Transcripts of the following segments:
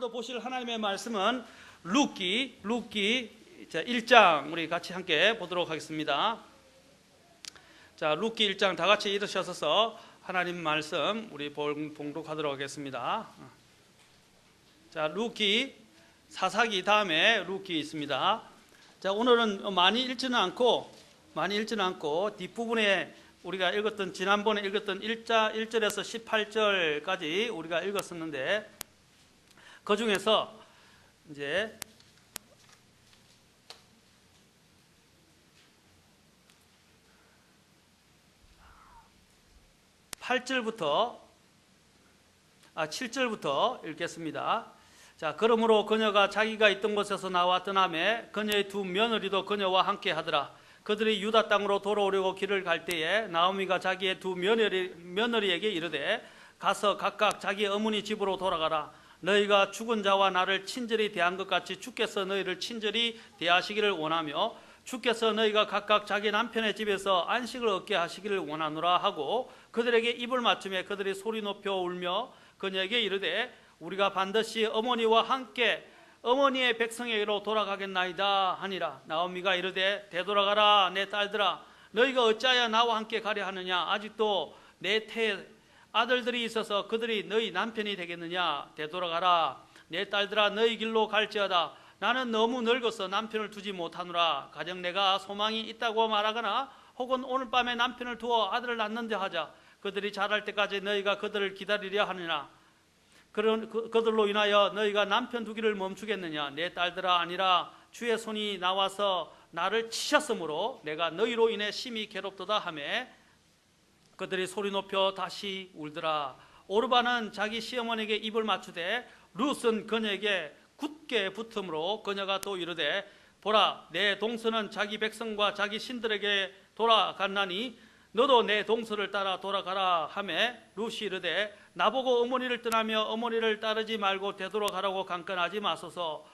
오늘도 보실 하나님의 말씀은 룻기 1장 우리 같이 함께 보도록 하겠습니다. 자, 룻기 1장 다 같이 일으셔서 하나님 말씀 우리 봉독하도록 하겠습니다. 자, 룻기 사사기 다음에 룻기 있습니다. 자, 오늘은 많이 읽지는 않고 뒷부분에 우리가 읽었던 지난번에 읽었던 1절에서 18절까지 우리가 읽었었는데 그 중에서 이제 7절부터 읽겠습니다. 자, 그러므로 그녀가 자기가 있던 곳에서 나와 떠나매 그녀의 두 며느리도 그녀와 함께 하더라. 그들이 유다 땅으로 돌아오려고 길을 갈 때에 나오미가 자기의 두 며느리에게 이르되 가서 각각 자기 어머니 집으로 돌아가라. 너희가 죽은 자와 나를 친절히 대한 것 같이 주께서 너희를 친절히 대하시기를 원하며 주께서 너희가 각각 자기 남편의 집에서 안식을 얻게 하시기를 원하노라 하고 그들에게 입을 맞추며 그들이 소리 높여 울며 그녀에게 이르되 우리가 반드시 어머니와 함께 어머니의 백성에게로 돌아가겠나이다 하니라. 나오미가 이르되 되돌아가라 내 딸들아 너희가 어찌하여 나와 함께 가려 하느냐. 아직도 내 태 아들들이 있어서 그들이 너희 남편이 되겠느냐. 되돌아가라 내 딸들아 너희 길로 갈지어다. 나는 너무 늙어서 남편을 두지 못하노라. 가령 내가 소망이 있다고 말하거나 혹은 오늘 밤에 남편을 두어 아들을 낳는다 하자. 그들이 자랄 때까지 너희가 그들을 기다리려 하느냐. 그들로 인하여 너희가 남편 두기를 멈추겠느냐. 내 딸들아 아니라 주의 손이 나와서 나를 치셨으므로 내가 너희로 인해 심히 괴롭도다 하매 그들이 소리 높여 다시 울더라. 오르바는 자기 시어머니에게 입을 맞추되 룻은 그녀에게 굳게 붙음으로 그녀가 또 이르되 보라 내 동서는 자기 백성과 자기 신들에게 돌아갔나니 너도 내 동서를 따라 돌아가라 하매 룻이 이르되 나보고 어머니를 떠나며 어머니를 따르지 말고 되돌아가라고 강권하지 마소서.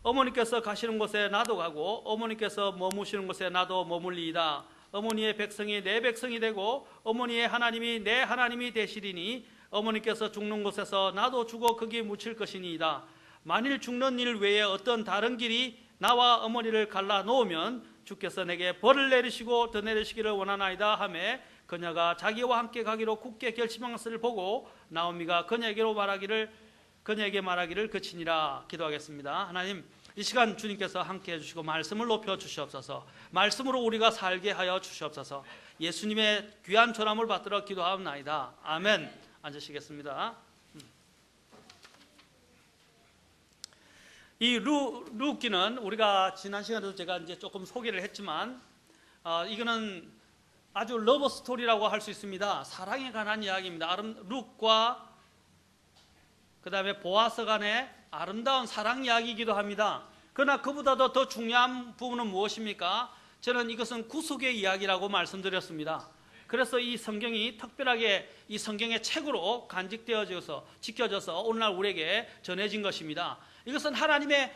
어머니께서 가시는 곳에 나도 가고 어머니께서 머무시는 곳에 나도 머물리이다. 어머니의 백성이 내 백성이 되고 어머니의 하나님이 내 하나님이 되시리니 어머니께서 죽는 곳에서 나도 죽어 거기 묻힐 것이니이다. 만일 죽는 일 외에 어떤 다른 길이 나와 어머니를 갈라 놓으면 주께서 내게 벌을 내리시고 더 내리시기를 원하나이다 하매 그녀가 자기와 함께 가기로 굳게 결심한 것을 보고 나오미가 그녀에게 말하기를 그치니라. 기도하겠습니다. 하나님 이 시간 주님께서 함께 해주시고 말씀을 높여 주시옵소서. 말씀으로 우리가 살게 하여 주시옵소서. 예수님의 귀한 전함을 받들어 기도하옵나이다. 아멘. 앉으시겠습니다. 이 룻기는 우리가 지난 시간에도 제가 이제 조금 소개를 했지만 이거는 아주 러브 스토리라고 할 수 있습니다. 사랑에 관한 이야기입니다. 룻과 그 다음에 보아스 간의 아름다운 사랑 이야기이기도 합니다. 그러나 그보다도 더 중요한 부분은 무엇입니까? 저는 이것은 구속의 이야기라고 말씀드렸습니다. 그래서 이 성경이 특별하게 이 성경의 책으로 간직되어져서 지켜져서 오늘날 우리에게 전해진 것입니다. 이것은 하나님의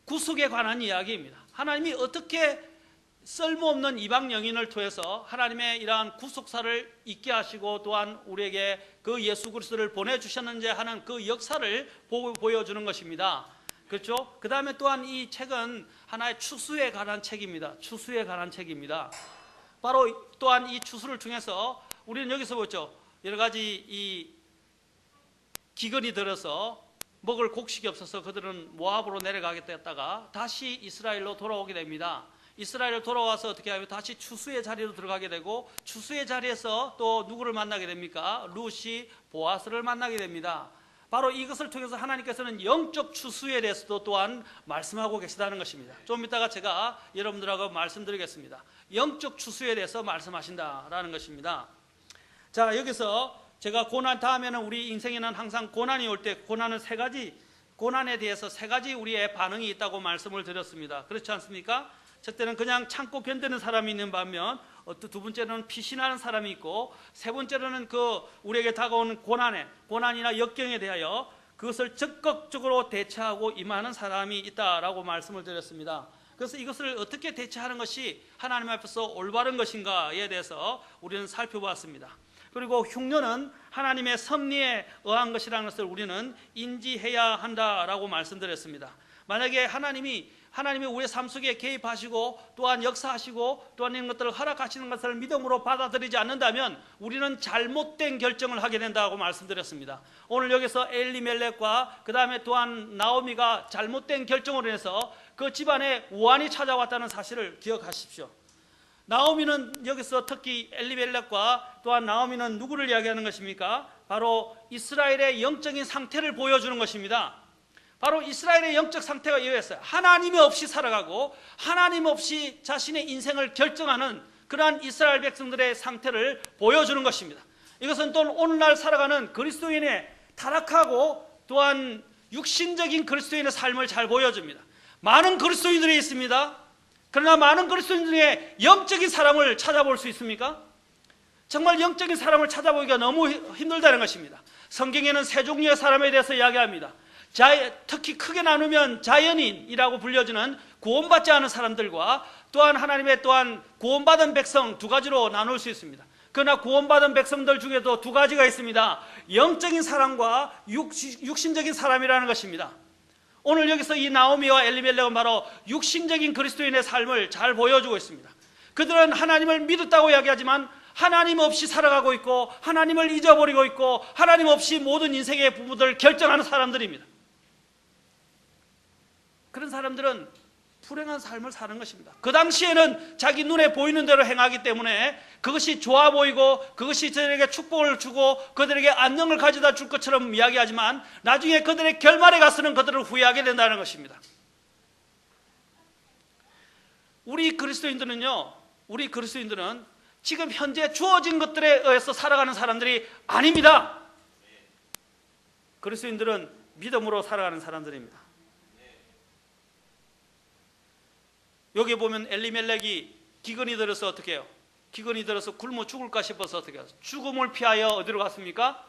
구속에 관한 이야기입니다. 하나님이 어떻게 쓸모없는 이방 영인을 통해서 하나님의 이러한 구속사를 있게 하시고 또한 우리에게 그 예수 그리스도를 보내주셨는지 하는 그 역사를 보여주는 것입니다. 그렇죠? 그 다음에 또한 이 책은 하나의 추수에 관한 책입니다. 추수에 관한 책입니다. 바로 또한 이 추수를 통해서 우리는 여기서 보죠. 여러 가지 이 기근이 들어서 먹을 곡식이 없어서 그들은 모압으로 내려가겠다 했다가 다시 이스라엘로 돌아오게 됩니다. 이스라엘로 돌아와서 어떻게 하면 다시 추수의 자리로 들어가게 되고 추수의 자리에서 또 누구를 만나게 됩니까? 룻이 보아스를 만나게 됩니다. 바로 이것을 통해서 하나님께서는 영적 추수에 대해서도 또한 말씀하고 계시다는 것입니다. 좀 이따가 제가 여러분들하고 말씀드리겠습니다. 영적 추수에 대해서 말씀하신다라는 것입니다. 자, 여기서 제가 고난 다음에는 우리 인생에는 항상 고난이 올 때 고난에 대해서 세 가지 우리의 반응이 있다고 말씀을 드렸습니다. 그렇지 않습니까? 첫째는 그냥 참고 견디는 사람이 있는 반면 두 번째는 피신하는 사람이 있고 세 번째로는 우리에게 다가오는 고난이나 역경에 대하여 그것을 적극적으로 대처하고 임하는 사람이 있다라고 말씀을 드렸습니다. 그래서 이것을 어떻게 대처하는 것이 하나님 앞에서 올바른 것인가에 대해서 우리는 살펴보았습니다. 그리고 흉년은 하나님의 섭리에 의한 것이라는 것을 우리는 인지해야 한다라고 말씀드렸습니다. 만약에 하나님이 우리의 삶 속에 개입하시고 또한 역사하시고 또한 이런 것들을 허락하시는 것을 믿음으로 받아들이지 않는다면 우리는 잘못된 결정을 하게 된다고 말씀드렸습니다. 오늘 여기서 엘리멜렉과 그 다음에 또한 나오미가 잘못된 결정으로 인해서 그 집안에 우환이 찾아왔다는 사실을 기억하십시오. 나오미는 여기서 특히 엘리멜렉과 또한 나오미는 누구를 이야기하는 것입니까? 바로 이스라엘의 영적인 상태를 보여주는 것입니다. 바로 이스라엘의 영적 상태가 이거였어요. 하나님이 없이 살아가고 하나님 없이 자신의 인생을 결정하는 그러한 이스라엘 백성들의 상태를 보여주는 것입니다. 이것은 또 오늘날 살아가는 그리스도인의 타락하고 또한 육신적인 그리스도인의 삶을 잘 보여줍니다. 많은 그리스도인들이 있습니다. 그러나 많은 그리스도인 중에 영적인 사람을 찾아볼 수 있습니까? 정말 영적인 사람을 찾아보기가 너무 힘들다는 것입니다. 성경에는 세 종류의 사람에 대해서 이야기합니다. 특히 크게 나누면 자연인이라고 불려지는 구원받지 않은 사람들과 또한 하나님의 또한 구원받은 백성 두 가지로 나눌 수 있습니다. 그러나 구원받은 백성들 중에도 두 가지가 있습니다. 영적인 사람과 육신적인 사람이라는 것입니다. 오늘 여기서 이 나오미와 엘리멜렉은 바로 육신적인 그리스도인의 삶을 잘 보여주고 있습니다. 그들은 하나님을 믿었다고 이야기하지만 하나님 없이 살아가고 있고 하나님을 잊어버리고 있고 하나님 없이 모든 인생의 부분들을 결정하는 사람들입니다. 그런 사람들은 불행한 삶을 사는 것입니다. 그 당시에는 자기 눈에 보이는 대로 행하기 때문에 그것이 좋아 보이고 그것이 그들에게 축복을 주고 그들에게 안녕을 가져다 줄 것처럼 이야기하지만 나중에 그들의 결말에 가서는 그들을 후회하게 된다는 것입니다. 우리 그리스도인들은 지금 현재 주어진 것들에 의해서 살아가는 사람들이 아닙니다. 그리스도인들은 믿음으로 살아가는 사람들입니다. 여기 보면 엘리멜렉이 기근이 들어서 어떻게 해요? 기근이 들어서 굶어 죽을까 싶어서 어떻게 해요? 죽음을 피하여 어디로 갔습니까?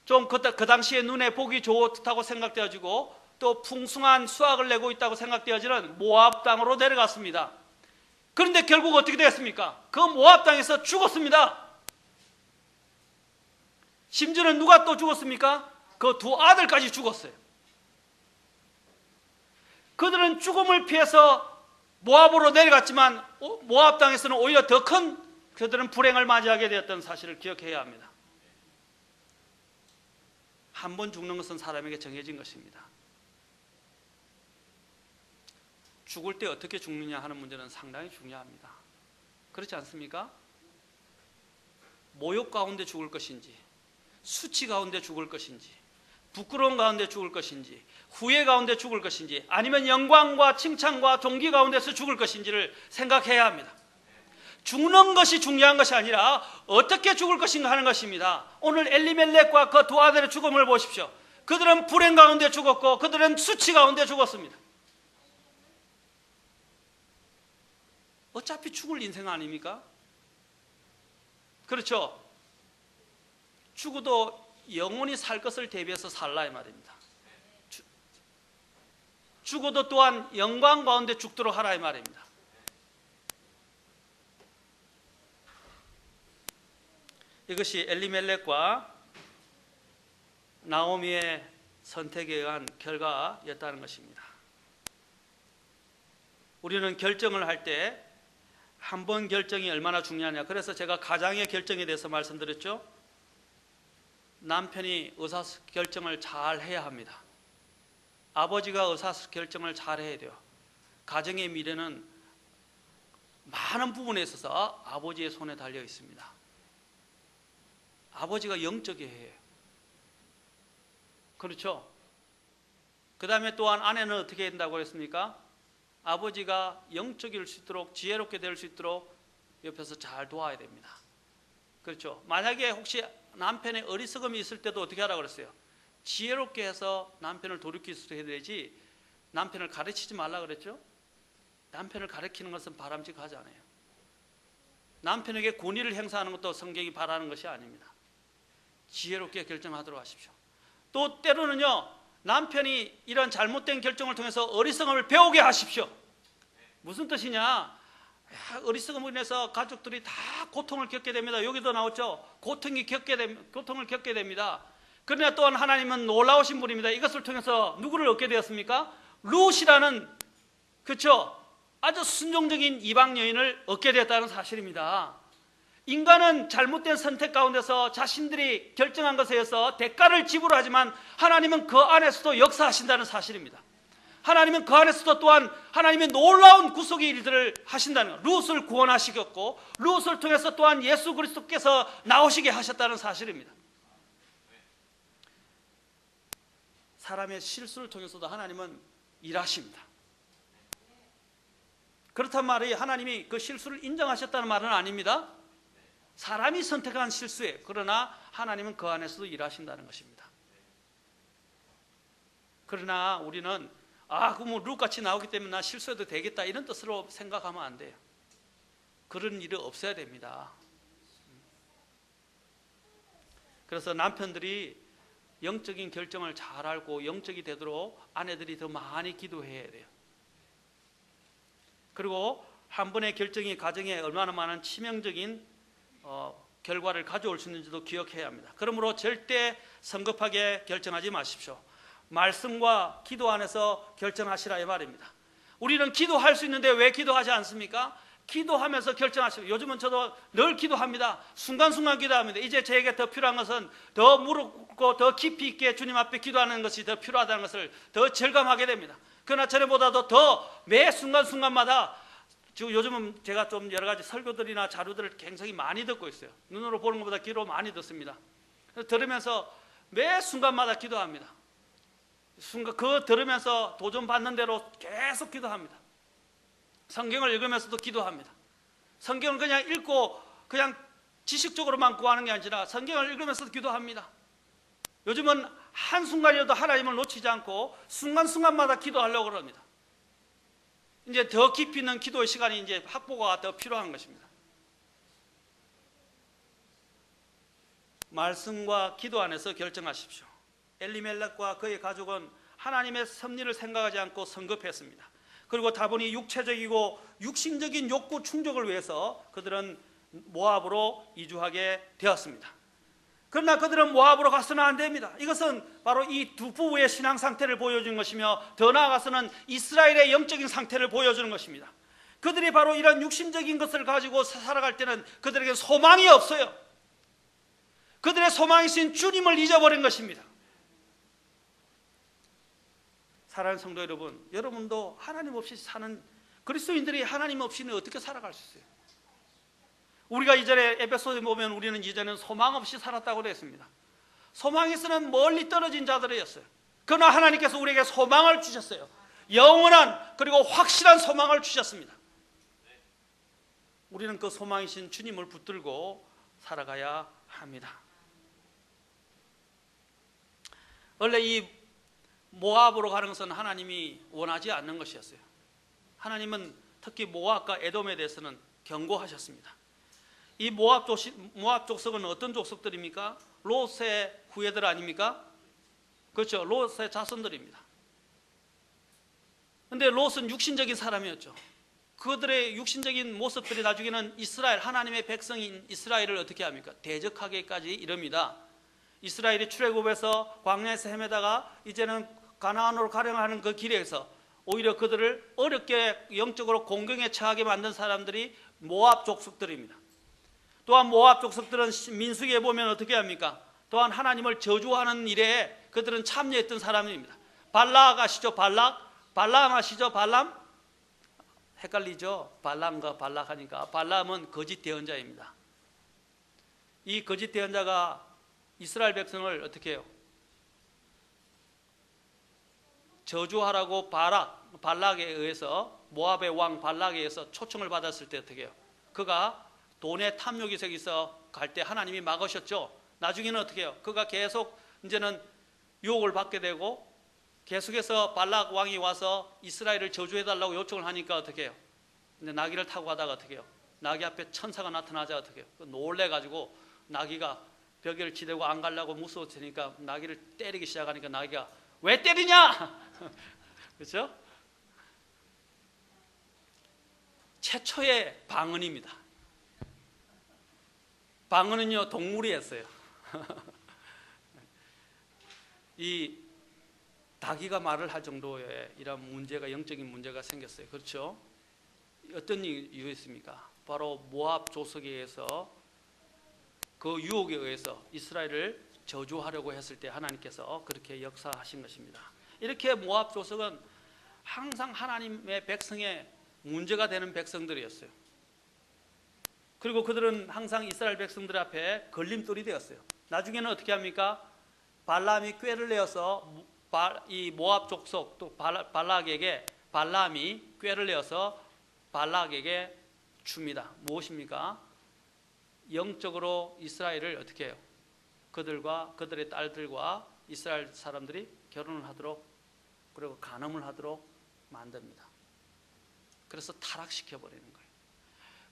좀 그 당시에 눈에 보기 좋다고 생각되어지고 또 풍성한 수확을 내고 있다고 생각되어지는 모압 땅으로 내려갔습니다. 그런데 결국 어떻게 되었습니까? 그 모압 땅에서 죽었습니다. 심지어는 누가 또 죽었습니까? 그 두 아들까지 죽었어요. 그들은 죽음을 피해서 모압으로 내려갔지만 모압 땅에서는 오히려 더 큰 그들은 불행을 맞이하게 되었던 사실을 기억해야 합니다. 한 번 죽는 것은 사람에게 정해진 것입니다. 죽을 때 어떻게 죽느냐 하는 문제는 상당히 중요합니다. 그렇지 않습니까? 모욕 가운데 죽을 것인지, 수치 가운데 죽을 것인지, 부끄러움 가운데 죽을 것인지, 후회 가운데 죽을 것인지, 아니면 영광과 칭찬과 존귀 가운데서 죽을 것인지를 생각해야 합니다. 죽는 것이 중요한 것이 아니라 어떻게 죽을 것인가 하는 것입니다. 오늘 엘리멜렉과 그 두 아들의 죽음을 보십시오. 그들은 불행 가운데 죽었고 그들은 수치 가운데 죽었습니다. 어차피 죽을 인생 아닙니까? 그렇죠? 죽어도 영원히 살 것을 대비해서 살라 이 말입니다. 죽어도 또한 영광 가운데 죽도록 하라 이 말입니다. 이것이 엘리멜렉과 나오미의 선택에 의한 결과였다는 것입니다. 우리는 결정을 할 때 한 번 결정이 얼마나 중요하냐. 그래서 제가 가장의 결정에 대해서 말씀드렸죠. 남편이 의사결정을 잘 해야 합니다. 아버지가 의사결정을 잘 해야 돼요. 가정의 미래는 많은 부분에 있어서 아버지의 손에 달려 있습니다. 아버지가 영적이어야 해요. 그렇죠? 그 다음에 또한 아내는 어떻게 된다고 했습니까? 아버지가 영적일 수 있도록 지혜롭게 될 수 있도록 옆에서 잘 도와야 됩니다. 그렇죠? 만약에 혹시 남편의 어리석음이 있을 때도 어떻게 하라고 그랬어요? 지혜롭게 해서 남편을 돌이킬 수 있게 되지 남편을 가르치지 말라 그랬죠? 남편을 가르치는 것은 바람직하지 않아요. 남편에게 권위를 행사하는 것도 성경이 바라는 것이 아닙니다. 지혜롭게 결정하도록 하십시오. 또 때로는요, 남편이 이런 잘못된 결정을 통해서 어리석음을 배우게 하십시오. 무슨 뜻이냐? 어리석음으로 인해서 가족들이 다 고통을 겪게 됩니다. 여기도 나왔죠. 고통을 겪게 됩니다. 그러나 또한 하나님은 놀라우신 분입니다. 이것을 통해서 누구를 얻게 되었습니까? 룻이라는, 그렇죠, 아주 순종적인 이방 여인을 얻게 되었다는 사실입니다. 인간은 잘못된 선택 가운데서 자신들이 결정한 것에 의해서 대가를 지불하지만 하나님은 그 안에서도 역사하신다는 사실입니다. 하나님은 그 안에서도 또한 하나님의 놀라운 구속의 일들을 하신다는 것, 룻을 구원하시겠고 룻을 통해서 또한 예수 그리스도께서 나오시게 하셨다는 사실입니다. 사람의 실수를 통해서도 하나님은 일하십니다. 그렇단 말이 하나님이 그 실수를 인정하셨다는 말은 아닙니다. 사람이 선택한 실수예요. 그러나 하나님은 그 안에서도 일하신다는 것입니다. 그러나 우리는 그럼 룻같이 나오기 때문에 나 실수해도 되겠다 이런 뜻으로 생각하면 안 돼요. 그런 일이 없어야 됩니다. 그래서 남편들이 영적인 결정을 잘 알고 영적이 되도록 아내들이 더 많이 기도해야 돼요. 그리고 한 번의 결정이 가정에 얼마나 많은 치명적인 결과를 가져올 수 있는지도 기억해야 합니다. 그러므로 절대 성급하게 결정하지 마십시오. 말씀과 기도 안에서 결정하시라 이 말입니다. 우리는 기도할 수 있는데 왜 기도하지 않습니까? 기도하면서 결정하시고, 요즘은 저도 늘 기도합니다. 순간순간 기도합니다. 이제 저에게 더 필요한 것은 더 무릎 꿇고 더 깊이 있게 주님 앞에 기도하는 것이 더 필요하다는 것을 더 절감하게 됩니다. 그러나 전에보다도 더 매 순간순간마다, 지금 요즘은 제가 좀 여러 가지 설교들이나 자료들을 굉장히 많이 듣고 있어요. 눈으로 보는 것보다 귀로 많이 듣습니다. 들으면서 매 순간마다 기도합니다. 그거 들으면서 도전받는 대로 계속 기도합니다. 성경을 읽으면서도 기도합니다. 성경을 그냥 읽고 그냥 지식적으로만 구하는 게 아니라 성경을 읽으면서도 기도합니다. 요즘은 한순간이라도 하나님을 놓치지 않고 순간순간마다 기도하려고 그럽니다. 이제 더 깊이 있는 기도의 시간이 이제 확보가 더 필요한 것입니다. 말씀과 기도 안에서 결정하십시오. 엘리멜렉과 그의 가족은 하나님의 섭리를 생각하지 않고 성급했습니다. 그리고 다분히 육체적이고 육신적인 욕구 충족을 위해서 그들은 모압으로 이주하게 되었습니다. 그러나 그들은 모압으로 가서는 안 됩니다. 이것은 바로 이 두 부부의 신앙 상태를 보여주는 것이며 더 나아가서는 이스라엘의 영적인 상태를 보여주는 것입니다. 그들이 바로 이런 육신적인 것을 가지고 살아갈 때는 그들에게 소망이 없어요. 그들의 소망이신 주님을 잊어버린 것입니다. 사랑하는 성도 여러분, 여러분도 하나님 없이 사는 그리스도인들이 하나님 없이는 어떻게 살아갈 수 있어요? 우리가 이전에 에베소에 보면 우리는 이전에는 소망 없이 살았다고 했습니다. 소망에서는 멀리 떨어진 자들이었어요. 그러나 하나님께서 우리에게 소망을 주셨어요. 영원한 그리고 확실한 소망을 주셨습니다. 우리는 그 소망이신 주님을 붙들고 살아가야 합니다. 원래 이 모압으로 가는 것은 하나님이 원하지 않는 것이었어요. 하나님은 특히 모압과 에돔에 대해서는 경고하셨습니다. 이 모압 족속은 어떤 족속들입니까? 롯의 후예들 아닙니까? 그렇죠. 롯의 자손들입니다. 그런데 롯은 육신적인 사람이었죠. 그들의 육신적인 모습들이 나중에는 이스라엘, 하나님의 백성인 이스라엘을 어떻게 합니까? 대적하게까지 이릅니다. 이스라엘이 출애굽에서 광야에서 헤매다가 이제는 가나안으로 가려고 하는 그 길에서 오히려 그들을 어렵게 영적으로 공경에 처하게 만든 사람들이 모압 족속들입니다. 또한 모압 족속들은 민수기에 보면 어떻게 합니까? 또한 하나님을 저주하는 일에 그들은 참여했던 사람입니다. 발락 아시죠? 발람 아시죠? 발람? 헷갈리죠? 발람과 발락 하니까. 발람은 거짓 대언자입니다. 이 거짓 대언자가 이스라엘 백성을 어떻게 해요? 저주하라고 발락에 의해서, 모압의 왕 발락에 의해서 초청을 받았을 때 어떻게 해요? 그가 돈의 탐욕이 있어 갈 때 하나님이 막으셨죠. 나중에는 어떻게 해요? 그가 계속 이제는 유혹을 받게 되고 계속해서 발락 왕이 와서 이스라엘을 저주해달라고 요청을 하니까 어떻게 해요? 근데 나귀를 타고 가다가 어떻게 해요? 나귀 앞에 천사가 나타나자 어떻게 해요? 놀래가지고 나귀가 벽을 지대고 안 가려고 무서워지니까 나귀를 때리기 시작하니까 나귀가 왜 때리냐? 그렇죠? 최초의 방언입니다. 방언은요, 동물이 했어요. 이 닭이가 말을 할 정도의 이런 문제가, 영적인 문제가 생겼어요. 그렇죠? 어떤 이유였습니까? 바로 모압 조석에 의해서, 그 유혹에 의해서 이스라엘을 저주하려고 했을 때 하나님께서 그렇게 역사하신 것입니다. 이렇게 모압 조석은 항상 하나님의 백성의 문제가 되는 백성들이었어요. 그리고 그들은 항상 이스라엘 백성들 앞에 걸림돌이 되었어요. 나중에는 어떻게 합니까? 발람이 꾀를 내어서 이 모압 족속 또 발락에게, 발람이 꾀를 내어서 발락에게 줍니다. 무엇입니까? 영적으로 이스라엘을 어떻게 해요? 그들과 그들의 딸들과 이스라엘 사람들이 결혼을 하도록, 그리고 간음을 하도록 만듭니다. 그래서 타락시켜 버리는 거예요.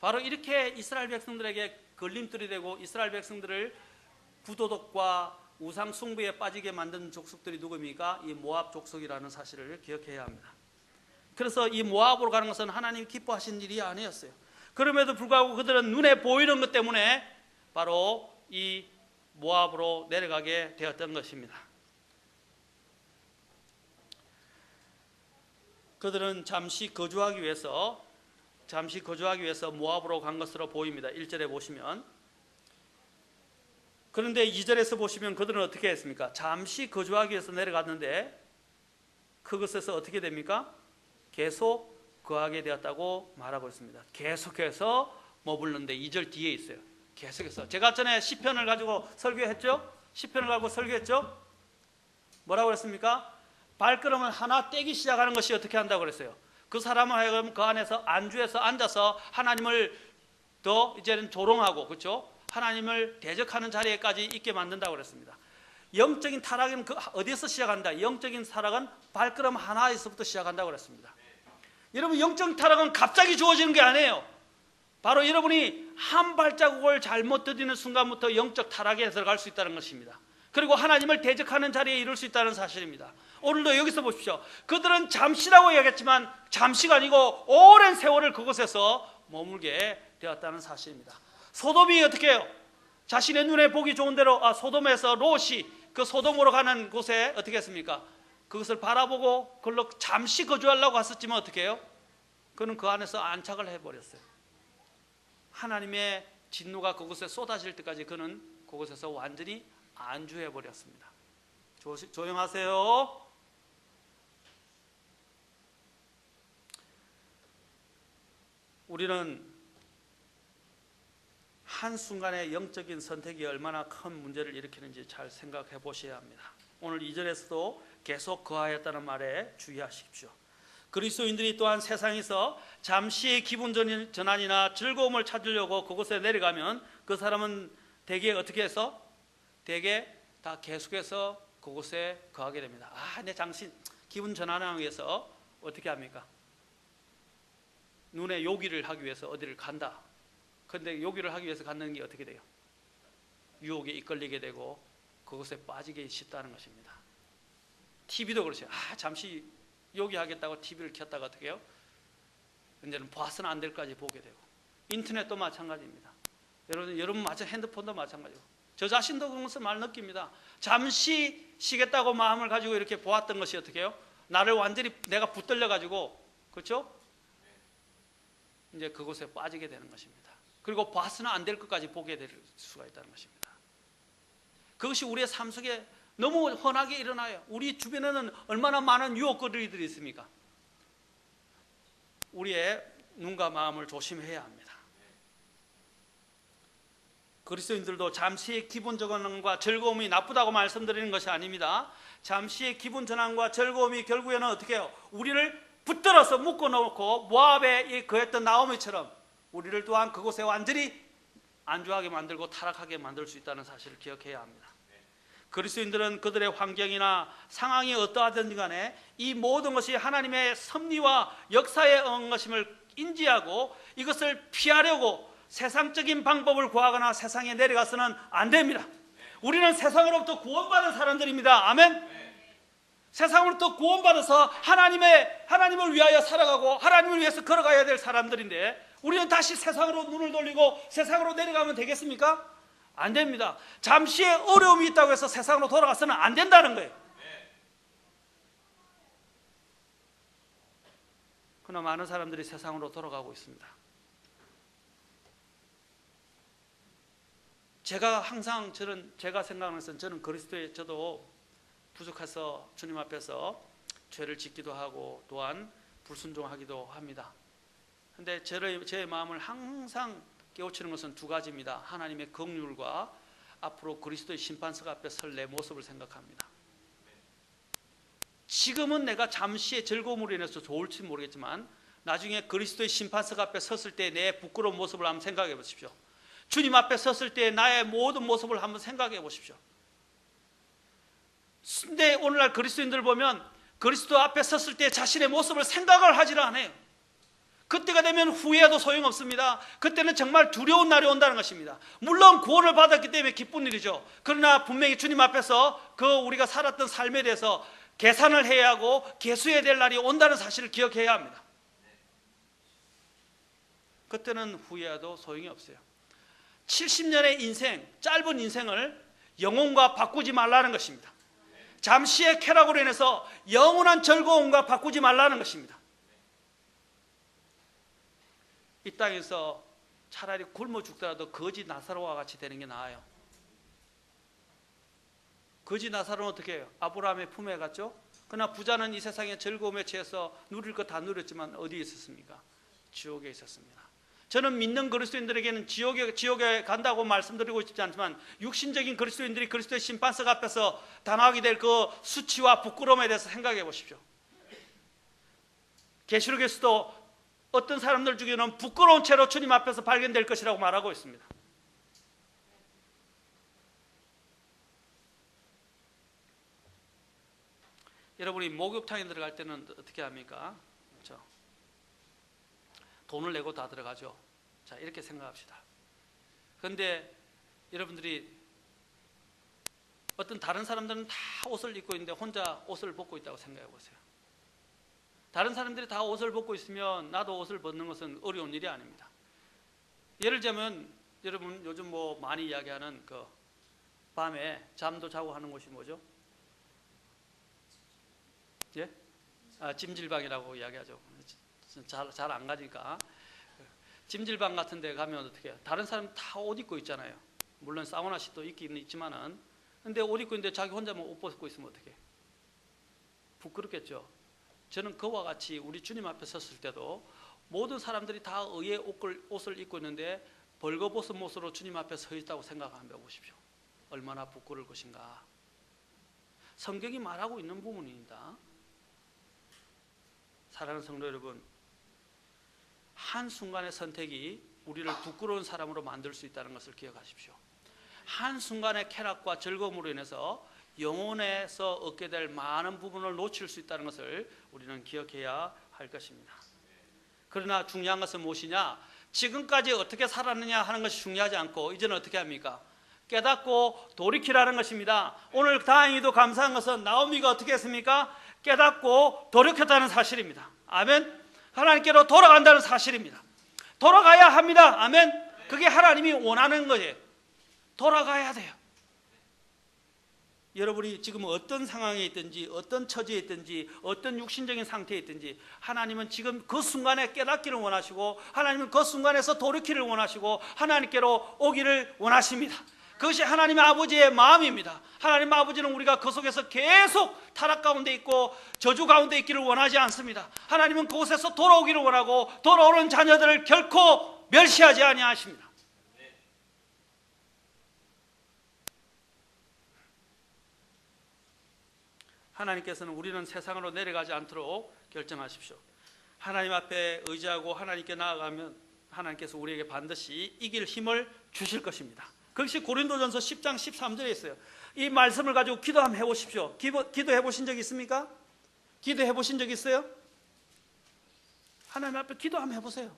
바로 이렇게 이스라엘 백성들에게 걸림돌이 되고 이스라엘 백성들을 부도덕과 우상 숭배에 빠지게 만든 족속들이 누구입니까? 이 모압 족속이라는 사실을 기억해야 합니다. 그래서 이 모압으로 가는 것은 하나님이 기뻐하신 일이 아니었어요. 그럼에도 불구하고 그들은 눈에 보이는 것 때문에 바로 이 모압으로 내려가게 되었던 것입니다. 그들은 잠시 거주하기 위해서 모압으로 간 것으로 보입니다. 1절에 보시면. 그런데 2절에서 보시면 그들은 어떻게 했습니까? 잠시 거주하기 위해서 내려갔는데 그것에서 어떻게 됩니까? 계속 거하게 되었다고 말하고 있습니다. 계속해서 머물는데 2절 뒤에 있어요. 계속해서. 제가 전에 시편을 가지고 설교했죠? 시편을 가지고 설교했죠? 뭐라고 그랬습니까? 발걸음을 하나 떼기 시작하는 것이 어떻게 한다고 그랬어요? 그 사람을 하여금 그 안에서 안주해서 앉아서 하나님을 더 이제는 조롱하고, 그렇죠? 하나님을 대적하는 자리에까지 있게 만든다고 그랬습니다. 영적인 타락은 어디에서 시작한다? 영적인 타락은 발걸음 하나에서부터 시작한다고 그랬습니다. 여러분, 영적 타락은 갑자기 주어지는 게 아니에요. 바로 여러분이 한 발자국을 잘못 디디는 순간부터 영적 타락에 들어갈 수 있다는 것입니다. 그리고 하나님을 대적하는 자리에 이룰 수 있다는 사실입니다. 오늘도 여기서 보십시오. 그들은 잠시라고 얘기했지만 잠시가 아니고 오랜 세월을 그곳에서 머물게 되었다는 사실입니다. 소돔이 어떻게 해요? 자신의 눈에 보기 좋은 대로 소돔에서 롯이 그 소돔으로 가는 곳에 어떻게 했습니까? 그것을 바라보고 그걸로 잠시 거주하려고 했었지만 어떻게 해요? 그는 그 안에서 안착을 해버렸어요. 하나님의 진노가 그곳에 쏟아질 때까지 그는 그곳에서 완전히 안주해버렸습니다. 조용하세요. 우리는 한순간의 영적인 선택이 얼마나 큰 문제를 일으키는지 잘 생각해 보셔야 합니다. 오늘 2절에서도 계속 거하였다는 말에 주의하십시오. 그리스도인들이 또한 세상에서 잠시의 기분 전환이나 즐거움을 찾으려고 그곳에 내려가면 그 사람은 대개 어떻게 해서? 대개 다 계속해서 그곳에 거하게 됩니다. 내 잠시 기분 전환하기 위해서 어떻게 합니까? 눈에 요기를 하기 위해서 어디를 간다. 그런데 요기를 하기 위해서 갖는 게 어떻게 돼요? 유혹에 이끌리게 되고 그것에 빠지게 쉽다는 것입니다. TV도 그렇죠. 잠시 요기하겠다고 TV를 켰다가 어떻게 해요? 이제는 봐서는 안 될 까지 보게 되고, 인터넷도 마찬가지입니다. 여러분 핸드폰도 마찬가지고, 저 자신도 그런 것을 많이 느낍니다. 잠시 쉬겠다고 마음을 가지고 이렇게 보았던 것이 어떻게 해요? 나를 완전히 내가 붙들려 가지고, 그렇죠? 이제 그곳에 빠지게 되는 것입니다. 그리고 봐서는 안 될 것까지 보게 될 수가 있다는 것입니다. 그것이 우리의 삶 속에 너무 흔하게 일어나요. 우리 주변에는 얼마나 많은 유혹거리들이 있습니까? 우리의 눈과 마음을 조심해야 합니다. 그리스도인들도 잠시의 기분 전환과 즐거움이 나쁘다고 말씀드리는 것이 아닙니다. 잠시의 기분 전환과 즐거움이 결국에는 어떻게 해요? 우리를 붙들어서 묶어놓고 모압에 거했던 나오미처럼 우리를 또한 그곳에 완전히 안주하게 만들고 타락하게 만들 수 있다는 사실을 기억해야 합니다. 그리스도인들은 그들의 환경이나 상황이 어떠하든지 간에 이 모든 것이 하나님의 섭리와 역사에 응한 것임을 인지하고 이것을 피하려고 세상적인 방법을 구하거나 세상에 내려가서는 안 됩니다. 우리는 세상으로부터 구원받은 사람들입니다. 아멘. 세상으로부터 구원받아서 하나님을 위하여 살아가고 하나님을 위해서 걸어가야 될 사람들인데 우리는 다시 세상으로 눈을 돌리고 세상으로 내려가면 되겠습니까? 안 됩니다. 잠시의 어려움이 있다고 해서 세상으로 돌아가서는 안 된다는 거예요. 그러나 많은 사람들이 세상으로 돌아가고 있습니다. 제가 항상 제가 생각하는 것은 저는 그리스도에 저도 부족해서 주님 앞에서 죄를 짓기도 하고 또한 불순종하기도 합니다. 그런데 제 마음을 항상 깨우치는 것은 두 가지입니다. 하나님의 긍휼과 앞으로 그리스도의 심판석 앞에 설 내 모습을 생각합니다. 지금은 내가 잠시의 즐거움으로 인해서 좋을지 모르겠지만 나중에 그리스도의 심판석 앞에 섰을 때 내 부끄러운 모습을 한번 생각해 보십시오. 주님 앞에 섰을 때 나의 모든 모습을 한번 생각해 보십시오. 근데 오늘날 그리스도인들 보면 그리스도 앞에 섰을 때 자신의 모습을 생각을 하지를 않아요. 그때가 되면 후회해도 소용없습니다. 그때는 정말 두려운 날이 온다는 것입니다. 물론 구원을 받았기 때문에 기쁜 일이죠. 그러나 분명히 주님 앞에서 우리가 살았던 삶에 대해서 계산을 해야 하고 계수해야 될 날이 온다는 사실을 기억해야 합니다. 그때는 후회해도 소용이 없어요. 70년의 인생, 짧은 인생을 영혼과 바꾸지 말라는 것입니다. 잠시의 쾌락으로 인해서 영원한 즐거움과 바꾸지 말라는 것입니다. 이 땅에서 차라리 굶어 죽더라도 거지 나사로와 같이 되는 게 나아요. 거지 나사로는 어떻게 해요? 아브라함의 품에 갔죠? 그러나 부자는 이 세상의 즐거움에 취해서 누릴 것 다 누렸지만 어디에 있었습니까? 지옥에 있었습니다. 저는 믿는 그리스도인들에게는 지옥에 간다고 말씀드리고 싶지 않지만 육신적인 그리스도인들이 그리스도의 심판석 앞에서 당하게 될 그 수치와 부끄러움에 대해서 생각해 보십시오. 계시록에서도 어떤 사람들 중에는 부끄러운 채로 주님 앞에서 발견될 것이라고 말하고 있습니다. 여러분이 목욕탕에 들어갈 때는 어떻게 합니까? 그렇죠? 돈을 내고 다 들어가죠. 자, 이렇게 생각합시다. 그런데 여러분들이 어떤 다른 사람들은 다 옷을 입고 있는데 혼자 옷을 벗고 있다고 생각해 보세요. 다른 사람들이 다 옷을 벗고 있으면 나도 옷을 벗는 것은 어려운 일이 아닙니다. 예를 들자면 여러분 요즘 많이 이야기하는 밤에 잠도 자고 하는 곳이 뭐죠? 예? 찜질방이라고 이야기하죠. 잘 안 가니까. 찜질방 같은 데 가면 어떻게 해요? 다른 사람 다 옷 입고 있잖아요. 물론 사우나식도 있긴 있지만은. 근데 옷 입고 있는데 자기 혼자만 옷 벗고 있으면 어떻게 해요? 부끄럽겠죠. 저는 그와 같이 우리 주님 앞에 섰을 때도 모든 사람들이 다 의의 옷을 입고 있는데 벌거벗은 모습으로 주님 앞에 서 있다고 생각하면 보십시오. 얼마나 부끄러울 것인가. 성경이 말하고 있는 부분입니다. 사랑하는 성도 여러분, 한순간의 선택이 우리를 부끄러운 사람으로 만들 수 있다는 것을 기억하십시오. 한순간의 쾌락과 즐거움으로 인해서 영혼에서 얻게 될 많은 부분을 놓칠 수 있다는 것을 우리는 기억해야 할 것입니다. 그러나 중요한 것은 무엇이냐? 지금까지 어떻게 살았느냐 하는 것이 중요하지 않고 이제는 어떻게 합니까? 깨닫고 돌이키라는 것입니다. 오늘 다행히도 감사한 것은 나오미가 어떻게 했습니까? 깨닫고 돌이켰다는 사실입니다. 아멘. 하나님께로 돌아간다는 사실입니다. 돌아가야 합니다. 아멘. 그게 하나님이 원하는 거예요. 돌아가야 돼요. 여러분이 지금 어떤 상황에 있든지 어떤 처지에 있든지 어떤 육신적인 상태에 있든지 하나님은 지금 그 순간에 깨닫기를 원하시고 하나님은 그 순간에서 돌이키를 원하시고 하나님께로 오기를 원하십니다. 그것이 하나님 아버지의 마음입니다. 하나님 아버지는 우리가 그 속에서 계속 타락 가운데 있고 저주 가운데 있기를 원하지 않습니다. 하나님은 그곳에서 돌아오기를 원하고 돌아오는 자녀들을 결코 멸시하지 아니하십니다. 하나님께서는 우리는 세상으로 내려가지 않도록 결정하십시오. 하나님 앞에 의지하고 하나님께 나아가면 하나님께서 우리에게 반드시 이길 힘을 주실 것입니다. 그것이 고린도전서 10장 13절에 있어요. 이 말씀을 가지고 기도 한번 해보십시오. 기도해 보신 적 있습니까? 기도해 보신 적 있어요? 하나님 앞에 기도 한번 해보세요.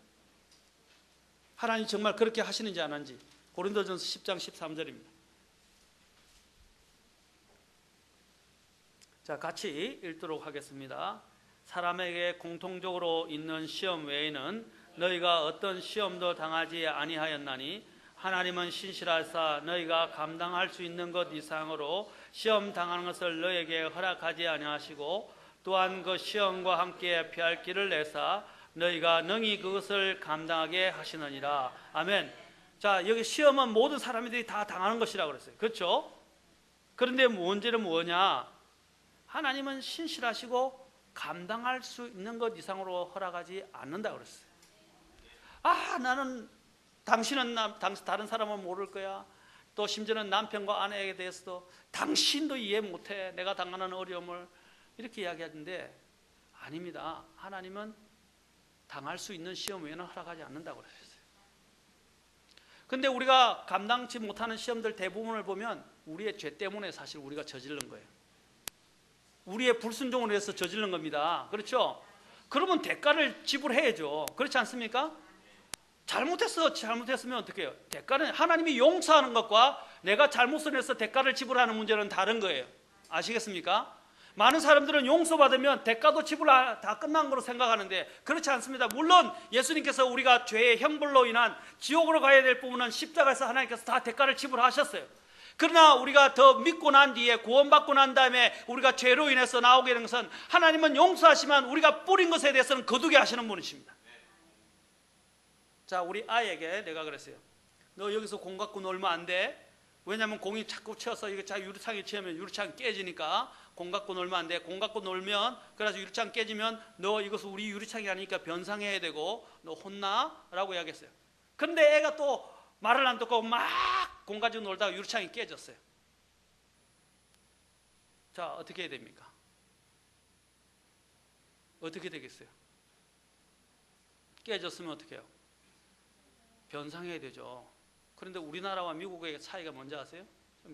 하나님 정말 그렇게 하시는지 안 하는지. 고린도전서 10장 13절입니다. 자, 같이 읽도록 하겠습니다. 사람에게 공통적으로 있는 시험 외에는 너희가 어떤 시험도 당하지 아니하였나니 하나님은 신실하사 너희가 감당할 수 있는 것 이상으로 시험 당하는 것을 너희에게 허락하지 아니하시고 또한 그 시험과 함께 피할 길을 내사 너희가 능히 그것을 감당하게 하시느니라. 아멘. 자, 여기 시험은 모든 사람들이 다 당하는 것이라고 그랬어요. 그렇죠? 그런데 문제는 뭐냐? 하나님은 신실하시고 감당할 수 있는 것 이상으로 허락하지 않는다고 그랬어요. 나는 당신은 다른 사람은 모를 거야. 또 심지어는 남편과 아내에게 대해서도 당신도 이해 못해. 내가 당하는 어려움을. 이렇게 이야기하는데 아닙니다. 하나님은 당할 수 있는 시험 외에는 허락하지 않는다고 그랬어요. 근데 우리가 감당치 못하는 시험들 대부분을 보면 우리의 죄 때문에 사실 우리가 저지른 거예요. 우리의 불순종을 해서 저지른 겁니다. 그렇죠? 그러면 대가를 지불해야죠. 그렇지 않습니까? 잘못했으면 어떻게 해요? 대가는 하나님이 용서하는 것과 내가 잘못을 해서 대가를 지불하는 문제는 다른 거예요. 아시겠습니까? 많은 사람들은 용서받으면 대가도 지불 다 끝난 거로 생각하는데 그렇지 않습니다. 물론 예수님께서 우리가 죄의 형벌로 인한 지옥으로 가야 될 부분은 십자가에서 하나님께서 다 대가를 지불하셨어요. 그러나 우리가 더 믿고 난 뒤에 구원받고 난 다음에 우리가 죄로 인해서 나오게 된 것은 하나님은 용서하시면 우리가 뿌린 것에 대해서는 거두게 하시는 분이십니다. 자, 우리 아이에게 내가 그랬어요. 너 여기서 공 갖고 놀면 안 돼. 왜냐하면 공이 자꾸 쳐서 이거 자 유리창에 치면 유리창이 깨지니까 공 갖고 놀면 안 돼. 공 갖고 놀면 그래서 유리창 깨지면 너 이것은 우리 유리창이 아니니까 변상해야 되고 너 혼나? 라고 이야기했어요. 그런데 애가 또 말을 안 듣고 막 공 가지고 놀다가 유리창이 깨졌어요. 자, 어떻게 해야 됩니까? 어떻게 되겠어요? 깨졌으면 어떻게 해요? 변상해야 되죠. 그런데 우리나라와 미국의 차이가 뭔지 아세요?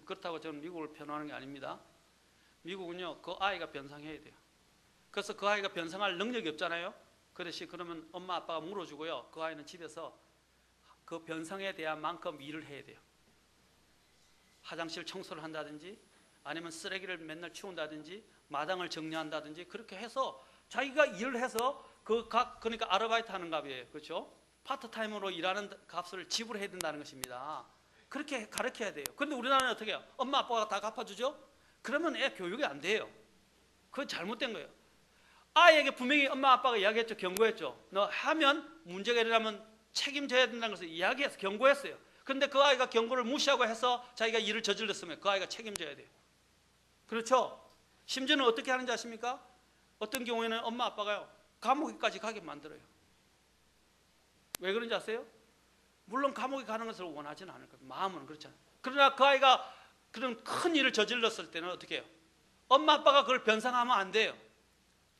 그렇다고 저는 미국을 편호하는 게 아닙니다. 미국은요, 그 아이가 변상해야 돼요. 그래서 그 아이가 변상할 능력이 없잖아요. 그러면 엄마 아빠가 물어주고요. 그 아이는 집에서 그 변상에 대한 만큼 일을 해야 돼요. 화장실 청소를 한다든지 아니면 쓰레기를 맨날 치운다든지 마당을 정리한다든지 그렇게 해서 자기가 일을 해서 그러니까 아르바이트 하는 값이에요. 그렇죠? 파트타임으로 일하는 값을 지불해야 된다는 것입니다. 그렇게 가르쳐야 돼요. 그런데 우리나라는 어떻게 해요? 엄마 아빠가 다 갚아주죠? 그러면 애 교육이 안 돼요. 그건 잘못된 거예요. 아이에게 분명히 엄마 아빠가 이야기했죠. 경고했죠. 너 하면 문제가 일어나면 책임져야 된다는 것을 이야기해서 경고했어요. 그런데 그 아이가 경고를 무시하고 해서 자기가 일을 저질렀으면 그 아이가 책임져야 돼요. 그렇죠? 심지어는 어떻게 하는지 아십니까? 어떤 경우에는 엄마 아빠가요, 감옥에까지 가게 만들어요. 왜 그런지 아세요? 물론 감옥에 가는 것을 원하지는 않을 거예요. 마음은 그렇잖아요. 그러나 그 아이가 그런 큰 일을 저질렀을 때는 어떻게 해요? 엄마 아빠가 그걸 변상하면 안 돼요.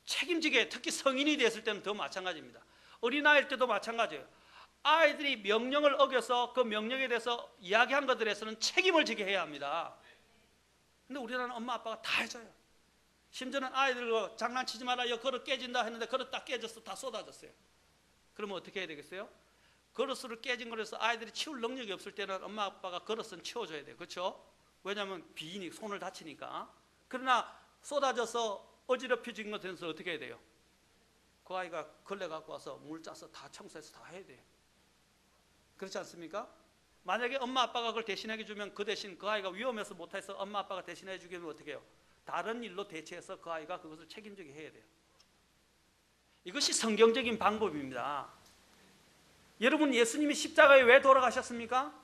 책임지게, 특히 성인이 됐을 때는 더 마찬가지입니다. 어린아이일 때도 마찬가지예요. 아이들이 명령을 어겨서 그 명령에 대해서 이야기한 것들에서는 책임을 지게 해야 합니다. 근데 우리나라는 엄마 아빠가 다 해줘요. 심지어는 아이들과 장난치지 마라, 이거 그릇 깨진다 했는데 그릇 딱 깨졌어, 다 쏟아졌어요. 그러면 어떻게 해야 되겠어요? 그릇을 깨진 거라서 아이들이 치울 능력이 없을 때는 엄마 아빠가 그릇은 치워줘야 돼요. 그렇죠? 왜냐하면 비인이 손을 다치니까. 그러나 쏟아져서 어지럽혀진 것에 대해서 어떻게 해야 돼요? 그 아이가 걸레 갖고 와서 물 짜서 다 청소해서 다 해야 돼요. 그렇지 않습니까? 만약에 엄마 아빠가 그걸 대신해 주면 그 대신 그 아이가 위험해서 못해서 엄마 아빠가 대신해 주면 어떻게 해요? 다른 일로 대체해서 그 아이가 그것을 책임지게 해야 돼요. 이것이 성경적인 방법입니다. 여러분, 예수님이 십자가에 왜 돌아가셨습니까?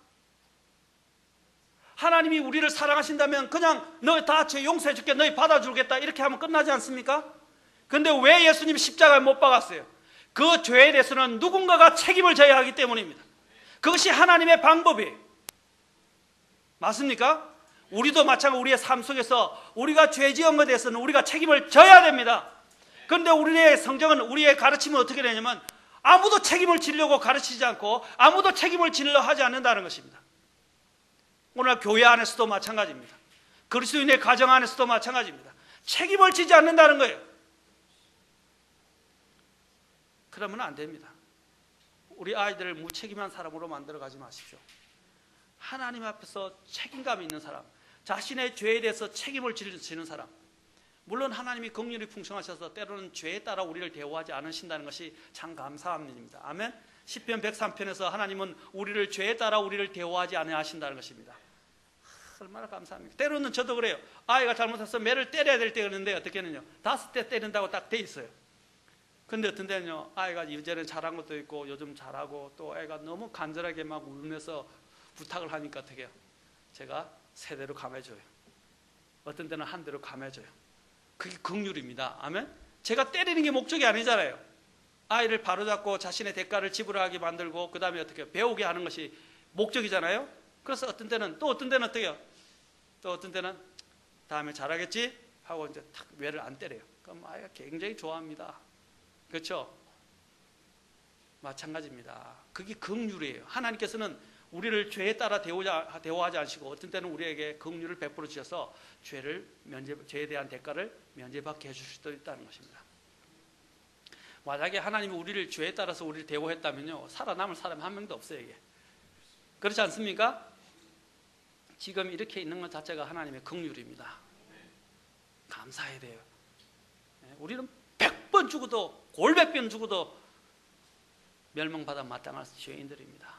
하나님이 우리를 사랑하신다면 그냥 너 다 죄 용서해 줄게, 너희 받아주겠다 이렇게 하면 끝나지 않습니까? 그런데 왜 예수님이 십자가에 못 박았어요? 그 죄에 대해서는 누군가가 책임을 져야 하기 때문입니다. 그것이 하나님의 방법이에요. 맞습니까? 우리도 마찬가지로 우리의 삶 속에서 우리가 죄 지은 것에 대해서는 우리가 책임을 져야 됩니다. 그런데 우리의 성경은, 우리의 가르침은 어떻게 되냐면 아무도 책임을 지려고 가르치지 않고 아무도 책임을 지려 하지 않는다는 것입니다. 오늘 교회 안에서도 마찬가지입니다. 그리스도인의 가정 안에서도 마찬가지입니다. 책임을 지지 않는다는 거예요. 그러면 안 됩니다. 우리 아이들을 무책임한 사람으로 만들어 가지 마십시오. 하나님 앞에서 책임감 있는 사람, 자신의 죄에 대해서 책임을 지는 사람, 물론 하나님이 긍휼히 풍성하셔서 때로는 죄에 따라 우리를 대우하지 않으신다는 것이 참 감사한 일입니다. 아멘. 시편 103편에서 하나님은 우리를 죄에 따라 우리를 대우하지 않으신다는 것입니다. 얼마나 감사합니까? 때로는 저도 그래요. 아이가 잘못해서 매를 때려야 될 때가 있는데 어떻게 하느냐, 5대 때린다고 딱 돼 있어요. 근데 어떤 때는요, 아이가 이전에 잘한 것도 있고 요즘 잘하고 또 애가 너무 간절하게 막 울면서 부탁을 하니까 어떻게 해요? 제가 3대로 감해줘요. 어떤 때는 1대로 감해줘요. 그게 긍휼입니다. 아멘. 제가 때리는 게 목적이 아니잖아요. 아이를 바로잡고 자신의 대가를 지불하게 만들고 그 다음에 어떻게 해요? 배우게 하는 것이 목적이잖아요. 그래서 어떤 때는 어떻게 해요? 또 어떤 때는 다음에 잘하겠지 하고 이제 탁 외를 안 때려요. 그럼 아이가 굉장히 좋아합니다. 그렇죠? 마찬가지입니다. 그게 긍휼이에요. 하나님께서는 우리를 죄에 따라 대우하지 않으시고 어떤 때는 우리에게 긍휼을 베풀어 주셔서 죄에 대한 대가를 면제받게 해줄 수도 있다는 것입니다. 만약에 하나님이 우리를 죄에 따라서 우리를 대우했다면요, 살아남을 사람이 한 명도 없어요. 이게 그렇지 않습니까? 지금 이렇게 있는 것 자체가 하나님의 긍휼입니다. 감사해야 돼요. 우리는 100번 죽어도 골백번 죽어도 멸망받아 마땅할 죄인들입니다.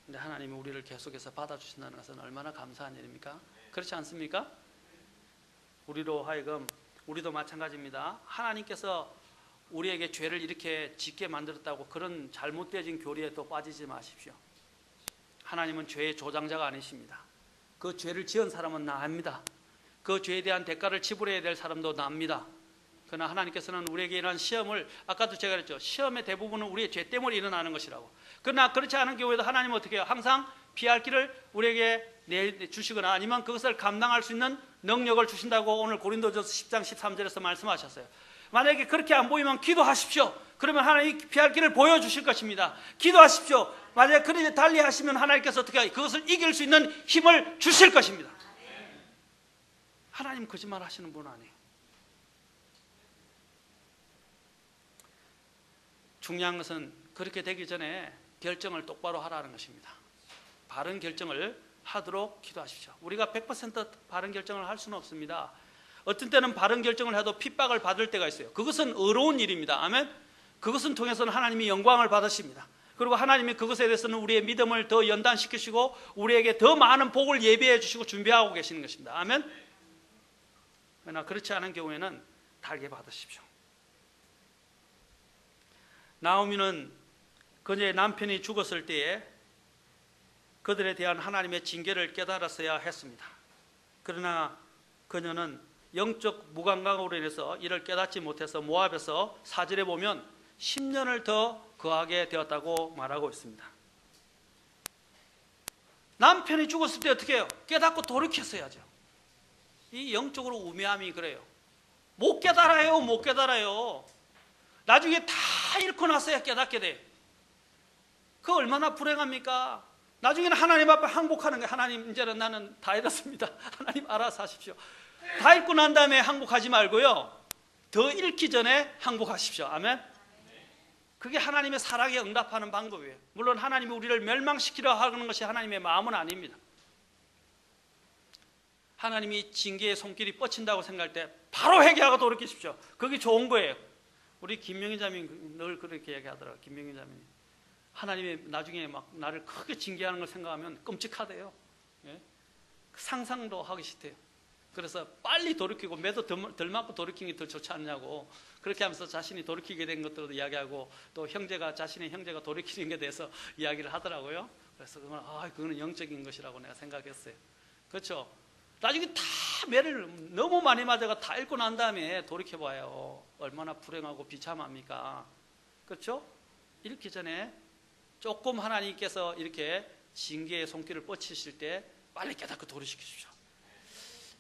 근데 하나님이 우리를 계속해서 받아주신다는 것은 얼마나 감사한 일입니까? 그렇지 않습니까? 우리로 하여금 우리도 마찬가지입니다. 하나님께서 우리에게 죄를 이렇게 짓게 만들었다고 그런 잘못되어진 교리에 또 빠지지 마십시오. 하나님은 죄의 조장자가 아니십니다. 그 죄를 지은 사람은 나입니다. 그 죄에 대한 대가를 지불해야 될 사람도 납니다. 그러나 하나님께서는 우리에게 이러한 시험을, 아까도 제가 그랬죠, 시험의 대부분은 우리의 죄 때문에 일어나는 것이라고. 그러나 그렇지 않은 경우에도 하나님은 어떻게 해요? 항상 피할 길을 우리에게 내주시거나 아니면 그것을 감당할 수 있는 능력을 주신다고 오늘 고린도전서 10장 13절에서 말씀하셨어요. 만약에 그렇게 안 보이면 기도하십시오. 그러면 하나님이 피할 길을 보여주실 것입니다. 기도하십시오. 만약에 그렇게 달리 하시면 하나님께서 어떻게 해요? 그것을 이길 수 있는 힘을 주실 것입니다. 하나님 거짓말 하시는 분 아니에요. 중요한 것은 그렇게 되기 전에 결정을 똑바로 하라는 것입니다. 바른 결정을 하도록 기도하십시오. 우리가 100% 바른 결정을 할 수는 없습니다. 어떤 때는 바른 결정을 해도 핍박을 받을 때가 있어요. 그것은 어려운 일입니다. 아멘. 그것은 통해서는 하나님이 영광을 받으십니다. 그리고 하나님이 그것에 대해서는 우리의 믿음을 더 연단시키시고 우리에게 더 많은 복을 예비해 주시고 준비하고 계시는 것입니다. 아멘. 그러나 그렇지 않은 경우에는 달게 받으십시오. 나오미는 그녀의 남편이 죽었을 때에 그들에 대한 하나님의 징계를 깨달았어야 했습니다. 그러나 그녀는 영적 무감각으로 인해서 이를 깨닫지 못해서 모압에서 4절에 보면 10년을 더 거하게 되었다고 말하고 있습니다. 남편이 죽었을 때 어떻게 해요? 깨닫고 돌이켰어야죠. 이 영적으로 우매함이 그래요. 못 깨달아요. 나중에 다 잃고 나서야 깨닫게 돼요. 그거 얼마나 불행합니까? 나중에는 하나님 앞에 항복하는 거예요. 하나님, 이제는 나는 다 잃었습니다. 하나님 알아서 하십시오. 다 잃고 난 다음에 항복하지 말고요, 더 잃기 전에 항복하십시오. 아멘. 그게 하나님의 사랑에 응답하는 방법이에요. 물론 하나님이 우리를 멸망시키려 하는 것이 하나님의 마음은 아닙니다. 하나님이 징계의 손길이 뻗친다고 생각할 때 바로 회개하고 돌이키십시오. 그게 좋은 거예요. 우리 김명희 자매님 늘 그렇게 얘기하더라고요. 김명희 자매님, 하나님이 나중에 막 나를 크게 징계하는 걸 생각하면 끔찍하대요. 예? 상상도 하기 싫대요. 그래서 빨리 돌이키고 매도 덜 맞고 돌이키는 게 더 좋지 않냐고, 그렇게 하면서 자신이 돌이키게 된 것들도 이야기하고 또 자신의 형제가 돌이키는 것에 대해서 이야기를 하더라고요. 그래서 그거는 영적인 것이라고 내가 생각했어요. 그렇죠? 나중에 다 매를 너무 많이 맞아가 다 읽고 난 다음에 돌이켜봐요. 얼마나 불행하고 비참합니까? 그렇죠? 읽기 전에 조금 하나님께서 이렇게 징계의 손길을 뻗치실 때 빨리 깨닫고 돌이키십시오.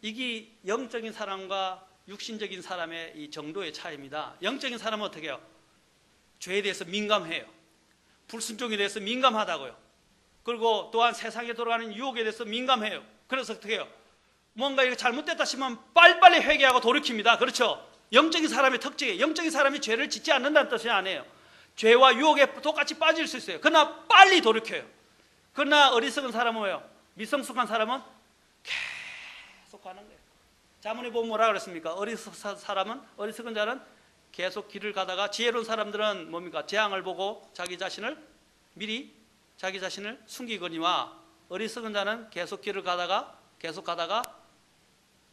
이게 영적인 사람과 육신적인 사람의 이 정도의 차이입니다. 영적인 사람은 어떻게 해요? 죄에 대해서 민감해요. 불순종에 대해서 민감하다고요. 그리고 또한 세상에 돌아가는 유혹에 대해서 민감해요. 그래서 어떻게 해요? 뭔가 이게 잘못됐다 싶으면 빨리빨리 회개하고 돌이킵니다. 그렇죠? 영적인 사람의 특징이에요. 영적인 사람이 죄를 짓지 않는다는 뜻이 아니에요. 죄와 유혹에 똑같이 빠질 수 있어요. 그러나 빨리 돌이켜요. 그러나 어리석은 사람은 뭐예요? 미성숙한 사람은 계속 가는 거예요. 자문에 보면 뭐라 그랬습니까? 어리석은 자는 계속 길을 가다가, 지혜로운 사람들은 뭡니까? 재앙을 보고 미리 자기 자신을 숨기거니와, 어리석은 자는 계속 길을 가다가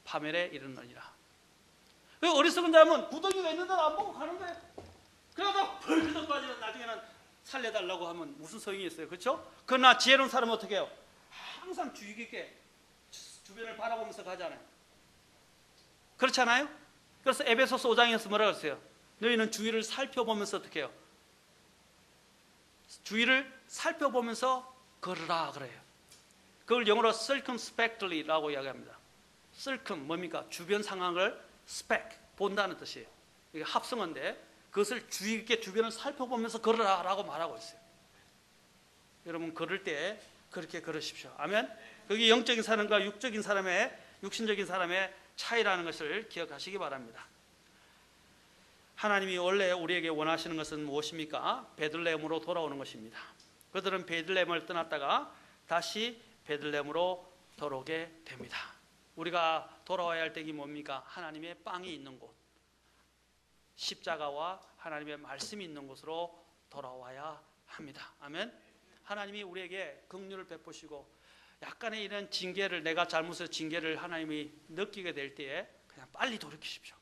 파멸에 이르느니라. 어리석은 자면 구덩이가 있는데도 안 보고 가는데, 그러다가 벌떡 빠지면 나중에는 살려달라고 하면 무슨 소용이 있어요? 그렇죠? 그러나 지혜로운 사람은 어떻게 해요? 항상 주의 깊게 주변을 바라보면서 가잖아요. 그렇잖아요? 그래서 에베소서 5장에서 뭐라고 했어요? 너희는 주위를 살펴보면서 어떻게 해요? 주위를 살펴보면서 걸으라 그래요. 그걸 영어로 circumspectly라고 이야기합니다. circum 뭡니까? 주변 상황을 spec 본다는 뜻이에요. 이게 합성어인데 그것을 주의 깊게 주변을 살펴보면서 걸으라라고 말하고 있어요. 여러분 걸을 때 그렇게 걸으십시오. 아멘. 그게 영적인 사람과 육신적인 사람의 차이라는 것을 기억하시기 바랍니다. 하나님이 원래 우리에게 원하시는 것은 무엇입니까? 베들레헴으로 돌아오는 것입니다. 그들은 베들레헴을 떠났다가 다시 베들레헴으로 돌아오게 됩니다. 우리가 돌아와야 할 때가 뭡니까? 하나님의 빵이 있는 곳, 십자가와 하나님의 말씀이 있는 곳으로 돌아와야 합니다. 아멘. 하나님이 우리에게 긍휼을 베푸시고 약간의 이런 징계를, 내가 잘못해서 징계를 하나님이 느끼게 될 때에 그냥 빨리 돌이키십시오.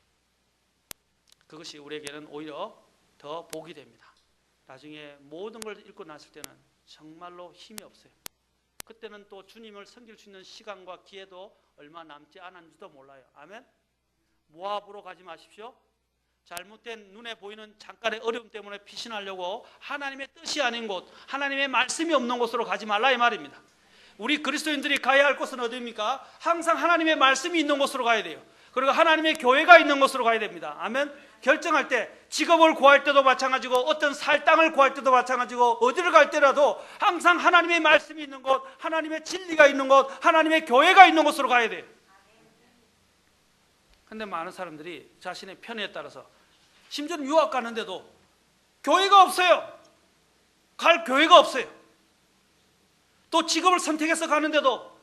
그것이 우리에게는 오히려 더 복이 됩니다. 나중에 모든 걸 읽고 났을 때는 정말로 힘이 없어요. 그때는 또 주님을 섬길 수 있는 시간과 기회도 얼마 남지 않았는지도 몰라요. 아멘. 모압으로 가지 마십시오. 잘못된 눈에 보이는 잠깐의 어려움 때문에 피신하려고 하나님의 뜻이 아닌 곳, 하나님의 말씀이 없는 곳으로 가지 말라 이 말입니다. 우리 그리스도인들이 가야 할 곳은 어디입니까? 항상 하나님의 말씀이 있는 곳으로 가야 돼요. 그리고 하나님의 교회가 있는 곳으로 가야 됩니다. 아멘. 결정할 때, 직업을 구할 때도 마찬가지고 어떤 살 땅을 구할 때도 마찬가지고 어디를 갈 때라도 항상 하나님의 말씀이 있는 곳, 하나님의 진리가 있는 곳, 하나님의 교회가 있는 곳으로 가야 돼요. 근데 많은 사람들이 자신의 편에 따라서, 심지어는 유학 가는데도 교회가 없어요. 갈 교회가 없어요. 또 직업을 선택해서 가는데도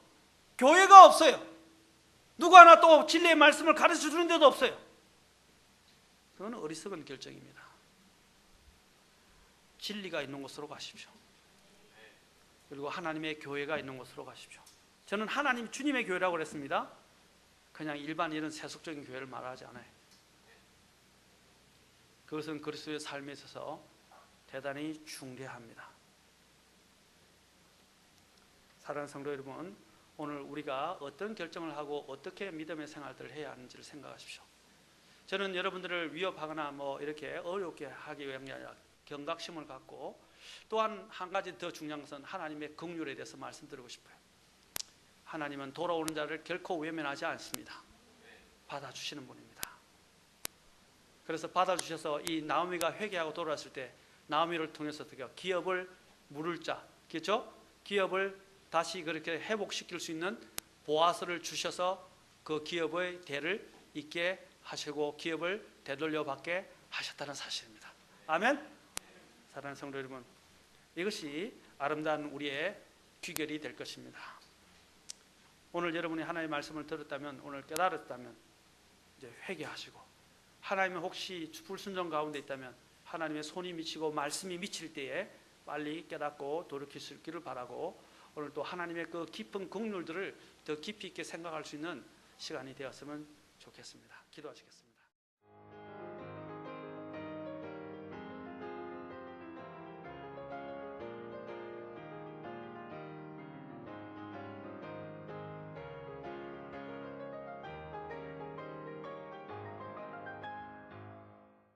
교회가 없어요. 누구 하나 또 진리의 말씀을 가르쳐 주는 데도 없어요. 그건 어리석은 결정입니다. 진리가 있는 곳으로 가십시오. 그리고 하나님의 교회가 있는 곳으로 가십시오. 저는 하나님 주님의 교회라고 그랬습니다. 그냥 일반 이런 세속적인 교회를 말하지 않아요. 그것은 그리스도의 삶에 있어서 대단히 중대합니다. 사랑하는 성도 여러분, 오늘 우리가 어떤 결정을 하고 어떻게 믿음의 생활들을 해야 하는지를 생각하십시오. 저는 여러분들을 위협하거나 이렇게 어렵게 하기 위한 게 아니라 경각심을 갖고, 또한 한 가지 더 중요한 것은 하나님의 긍휼에 대해서 말씀드리고 싶어요. 하나님은 돌아오는 자를 결코 외면하지 않습니다. 받아주시는 분입니다. 그래서 받아주셔서 이 나오미가 회개하고 돌아왔을 때 나오미를 통해서 어떻게 기업을 물을 자, 그렇죠? 기업을 다시 그렇게 회복시킬 수 있는 보아스를 주셔서 그 기업의 대를 잇게 하시고 기업을 되돌려 받게 하셨다는 사실입니다. 아멘. 사랑하는 성도 여러분, 이것이 아름다운 우리의 귀결이 될 것입니다. 오늘 여러분이 하나님의 말씀을 들었다면, 오늘 깨달았다면 이제 회개하시고, 하나님은 혹시 불순종 가운데 있다면 하나님의 손이 미치고 말씀이 미칠 때에 빨리 깨닫고 돌이키시기를 바라고, 오늘 또 하나님의 그 깊은 긍휼들을 더 깊이 있게 생각할 수 있는 시간이 되었으면 좋겠습니다. 기도하시겠습니다.